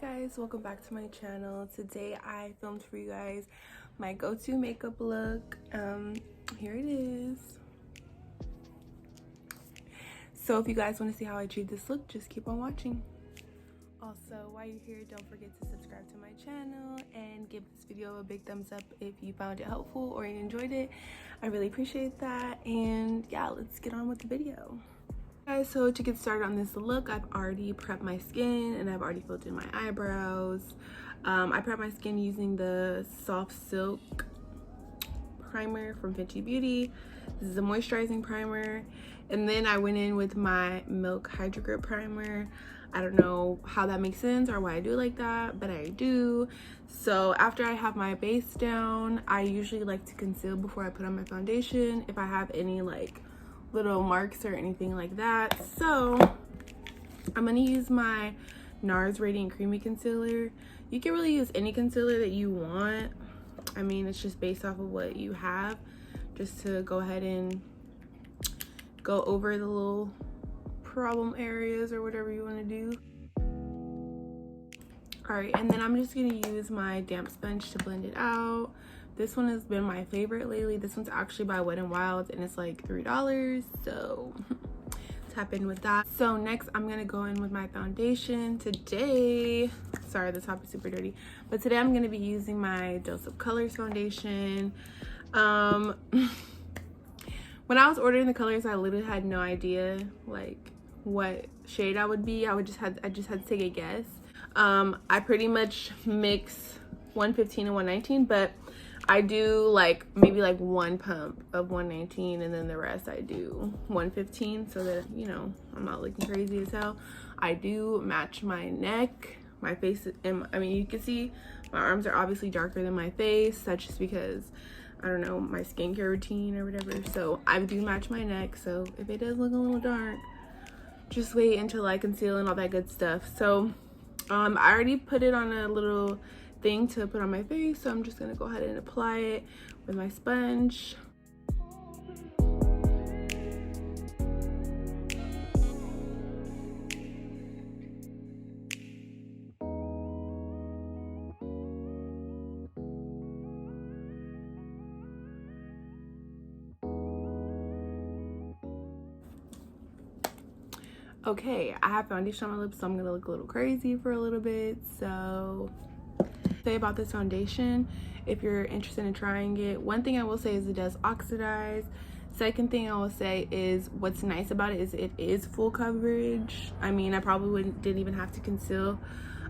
guys, welcome back to my channel. Today I filmed for you guys my go-to makeup look. Here it is. So if you guys want to see how I achieve this look, just keep on watching. Also, while you're here, don't forget to subscribe to my channel and give this video a big thumbs up if you found it helpful or you enjoyed it. I really appreciate that. And yeah, let's get on with the video. Guys, so to get started on this look, I've already prepped my skin and I've already filled in my eyebrows. I prepped my skin using the Soft Silk primer from Fenty Beauty. This is a moisturizing primer, and then I went in with my Milk Hydro Grip primer. I don't know how that makes sense or why I do it like that, but I do. So after I have my base down, I usually like to conceal before I put on my foundation if I have any like little marks or anything like that. So I'm gonna use my NARS Radiant Creamy Concealer. You can really use any concealer that you want. I mean, it's just based off of what you have, just to go ahead and go over the little problem areas or whatever you want to do. All right, and then I'm just gonna use my damp sponge to blend it out. This one has been my favorite lately. This one's actually by Wet n Wild and it's like $3, so tap in with that. So next I'm gonna go in with my foundation today. Sorry, the top is super dirty, but today I'm gonna be using my Dose of Colors foundation. When I was ordering the colors, I literally had no idea like what shade I would be. I just had to take a guess. I pretty much mix 115 and 119, but I do like maybe like one pump of 119 and then the rest I do 115, so that, you know, I'm not looking crazy as hell. I do match my neck, my face, and I mean, you can see my arms are obviously darker than my face. That's just because, I don't know, my skincare routine or whatever. So I do match my neck, so if it does look a little dark, just wait until I conceal and all that good stuff. So I already put it on a little thing to put on my face, so I'm just gonna go ahead and apply it with my sponge. Okay, I have foundation on my lips, so I'm gonna look a little crazy for a little bit. So say about this foundation, if you're interested in trying it, one thing I will say is it does oxidize. Second thing I will say is what's nice about it is it is full coverage. I mean, I probably didn't even have to conceal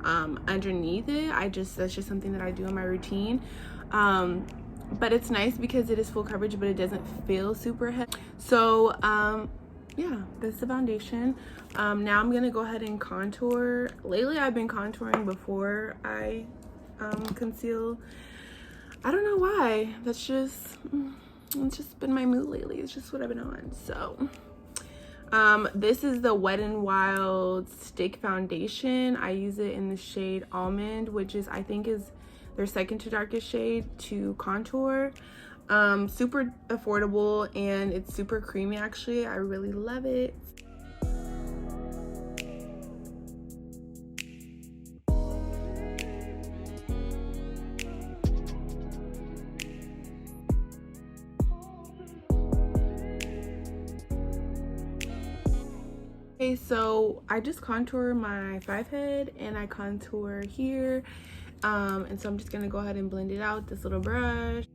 underneath it. That's just something that I do in my routine. But it's nice because it is full coverage, but it doesn't feel super heavy. So yeah, that's the foundation. Now I'm gonna go ahead and contour. Lately I've been contouring before I conceal. I don't know why. It's just been my mood lately. It's just what I've been on. So this is the Wet n Wild stick foundation. I use it in the shade Almond, which is, I think, is their second to darkest shade to contour. Super affordable and it's super creamy. Actually, I really love it. Okay, so I just contour my 5 head and I contour here, and so I'm just gonna go ahead and blend it out with this little brush.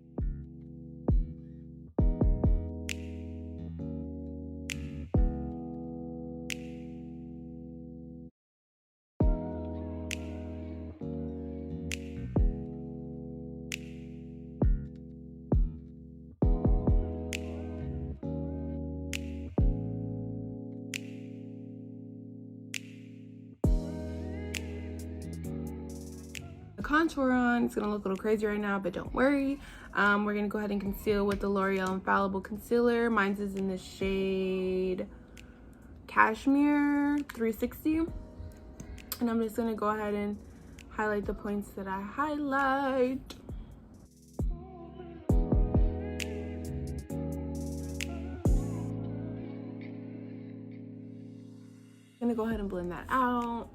Contour on. It's gonna look a little crazy right now, but don't worry. We're gonna go ahead and conceal with the L'Oreal Infallible Concealer. Mine's is in the shade Cashmere 360, and I'm just gonna go ahead and highlight the points that I highlight. I'm gonna go ahead and blend that out.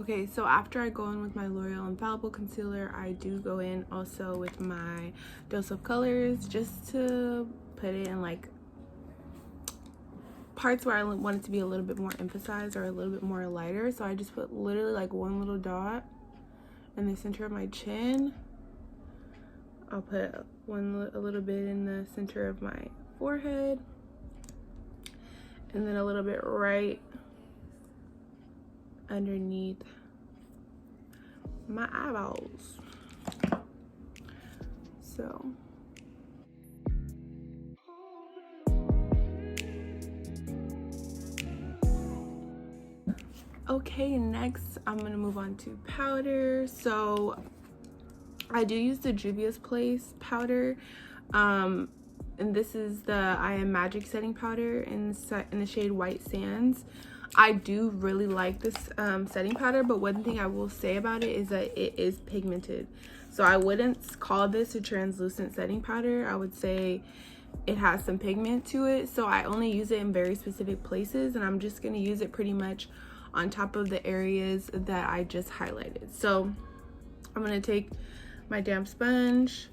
Okay, so after I go in with my L'Oreal Infallible Concealer, I do go in also with my Dose of Colors just to put it in like parts where I want it to be a little bit more emphasized or a little bit more lighter. So I just put literally like one little dot in the center of my chin. I'll put a little bit in the center of my forehead, and then a little bit right underneath my eyeballs. So okay, next I'm gonna move on to powder. So I do use the Juvias Place powder, and this is the I Am Magic setting powder in the shade White Sands. I do really like this setting powder, but one thing I will say about it is that it is pigmented. So I wouldn't call this a translucent setting powder. I would say it has some pigment to it. So I only use it in very specific places, and I'm just gonna use it pretty much on top of the areas that I just highlighted. So I'm gonna take my damp sponge,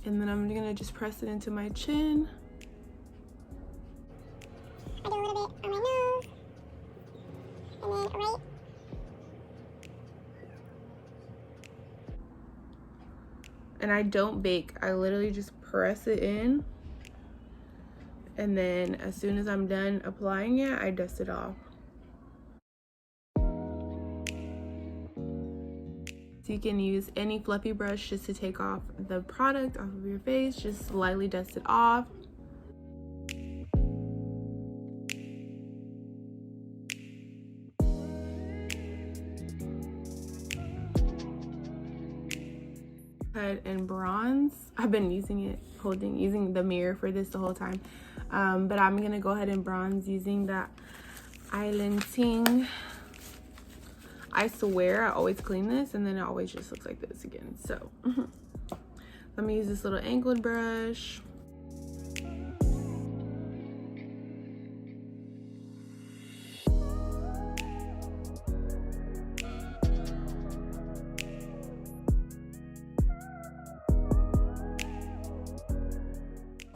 and then I'm gonna just press it into my chin. I do a little bit on my nose, and then right. And I don't bake, I literally just press it in, and then as soon as I'm done applying it, I dust it off. So you can use any fluffy brush just to take off the product off of your face, just lightly dust it off. And bronze, I've been using the mirror for this the whole time, but I'm gonna go ahead and bronze using that Island Ting. I swear I always clean this and then it always just looks like this again. So I'm gonna use this little angled brush.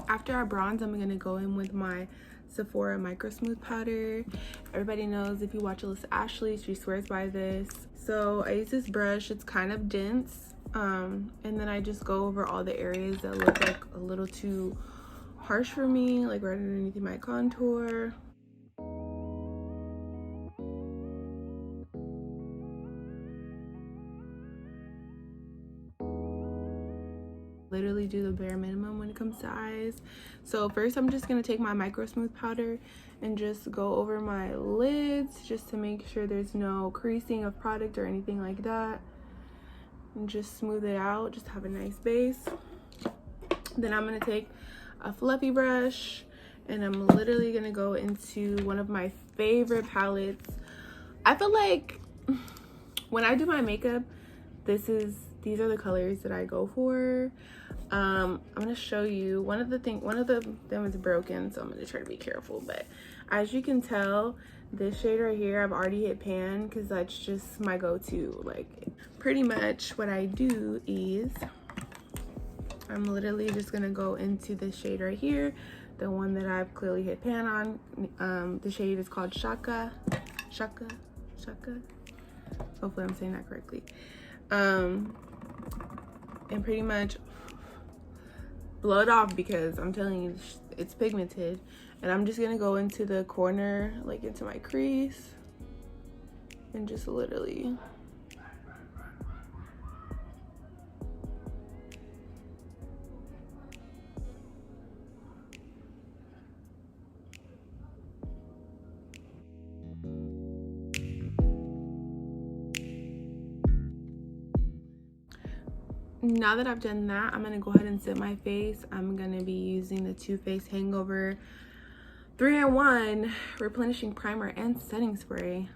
After I bronze, I'm gonna go in with my Sephora Micro Smooth powder. Everybody knows, if you watch Alyssa Ashley, she swears by this. So I use this brush, it's kind of dense, and then I just go over all the areas that look like a little too harsh for me, like right underneath my contour. Literally do the bare minimum when it comes to eyes. So first I'm just going to take my Micro Smooth powder and just go over my lids just to make sure there's no creasing of product or anything like that, and just smooth it out, just have a nice base. Then I'm going to take a fluffy brush and I'm literally going to go into one of my favorite palettes. I feel like when I do my makeup, these are the colors that I go for. I'm gonna show you one of them is broken, so I'm gonna try to be careful, but as you can tell, this shade right here, I've already hit pan because that's just my go-to. Like, pretty much what I do is I'm literally just gonna go into this shade right here, the one that I've clearly hit pan on. The shade is called Shaka. Hopefully I'm saying that correctly. And pretty much blow it off because I'm telling you, it's pigmented. And I'm just gonna go into the corner, like into my crease, and just literally now that I've done that, I'm gonna go ahead and set my face. I'm gonna be using the Too Faced Hangover 3-in-1 replenishing primer and setting spray.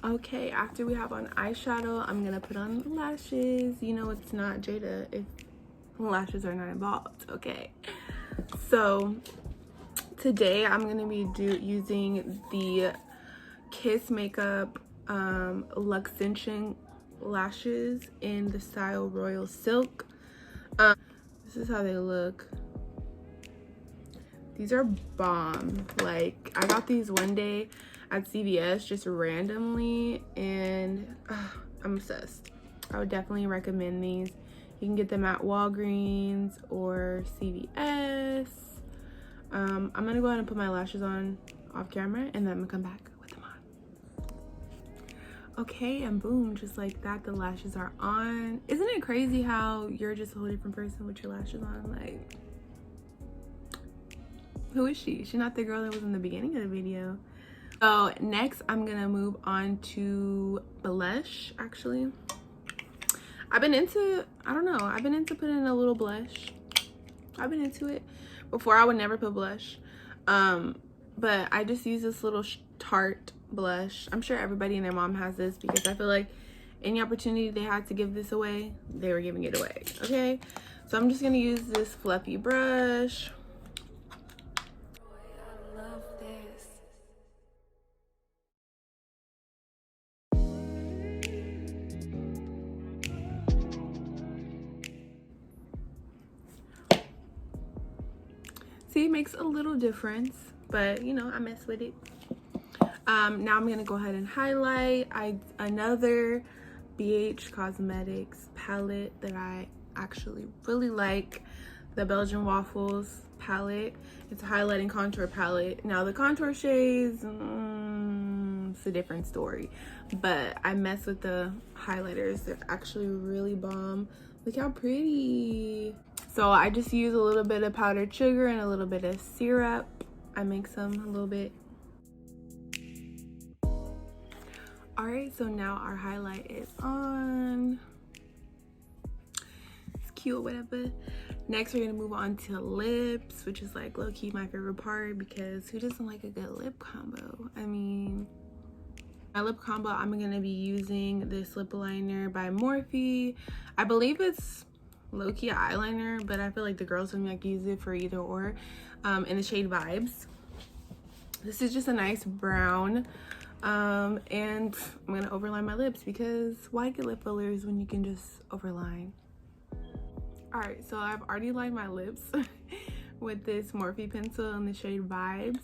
Okay, after we have on eyeshadow, I'm gonna put on lashes. You know, it's not Jada if lashes are not involved. Okay, so today I'm gonna be using the Kiss Makeup Luxension lashes in the style Royal Silk. This is how they look. These are bomb. Like, I got these one day at CVS just randomly, and I'm obsessed. I would definitely recommend these. You can get them at Walgreens or CVS. I'm gonna go ahead and put my lashes on off camera, and then I'm gonna come back with them on. Okay, and boom, just like that, the lashes are on. Isn't it crazy how you're just a whole different person with your lashes on? Like, who is she? She's not the girl that was in the beginning of the video. So next I'm gonna move on to blush. Actually, I've been into putting in a little blush. I've been into it. Before I would never put blush, but I just use this little Tarte blush. I'm sure everybody and their mom has this, because I feel like any opportunity they had to give this away, they were giving it away. Okay, so I'm just gonna use this fluffy brush. I love this. See, it makes a little difference, but you know, I mess with it. Now I'm gonna go ahead and highlight. Another BH Cosmetics palette that I actually really like, the Belgian Waffles palette. It's a highlighting contour palette. Now the contour shades, it's a different story, but I mess with the highlighters. They're actually really bomb. Look how pretty. So I just use a little bit of powdered sugar and a little bit of syrup. I mix them a little bit. All right, so now our highlight is on. It's cute, whatever. Next, we're gonna move on to lips, which is like low-key my favorite part, because who doesn't like a good lip combo? I mean, my lip combo, I'm gonna be using this lip liner by Morphe. I believe it's low-key eyeliner, but I feel like the girls would like use it for either or, in the shade Vibes. This is just a nice brown, and I'm gonna overline my lips, because why get lip fillers when you can just overline? All right, so I've already lined my lips with this Morphe pencil in the shade Vibes.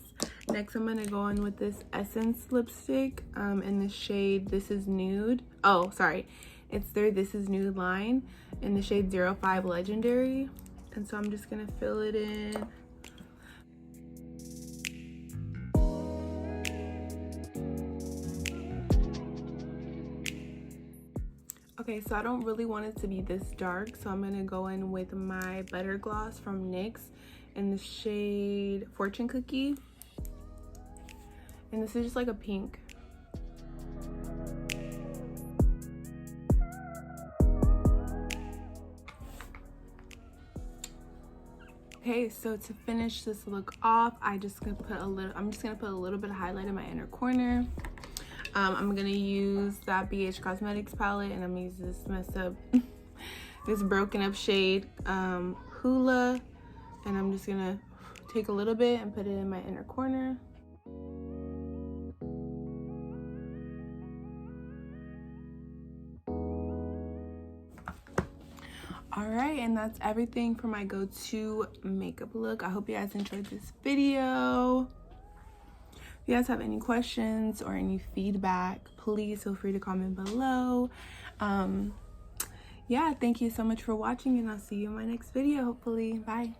Next, I'm gonna go in with this Essence lipstick in the shade This Is Nude. Oh, sorry, it's their This Is Nude line in the shade 05 Legendary. And so I'm just gonna fill it in. Okay, so I don't really want it to be this dark, so I'm gonna go in with my Butter Gloss from NYX in the shade Fortune Cookie. And this is just like a pink. Okay, so to finish this look off, I'm just gonna put a little bit of highlight in my inner corner. I'm gonna use that BH Cosmetics palette, and I'm gonna use this messed up, this broken up shade, Hula, and I'm just gonna take a little bit and put it in my inner corner. All right, and that's everything for my go-to makeup look. I hope you guys enjoyed this video. If you guys have any questions or any feedback, please feel free to comment below. Yeah, thank you so much for watching, and I'll see you in my next video, hopefully. Bye.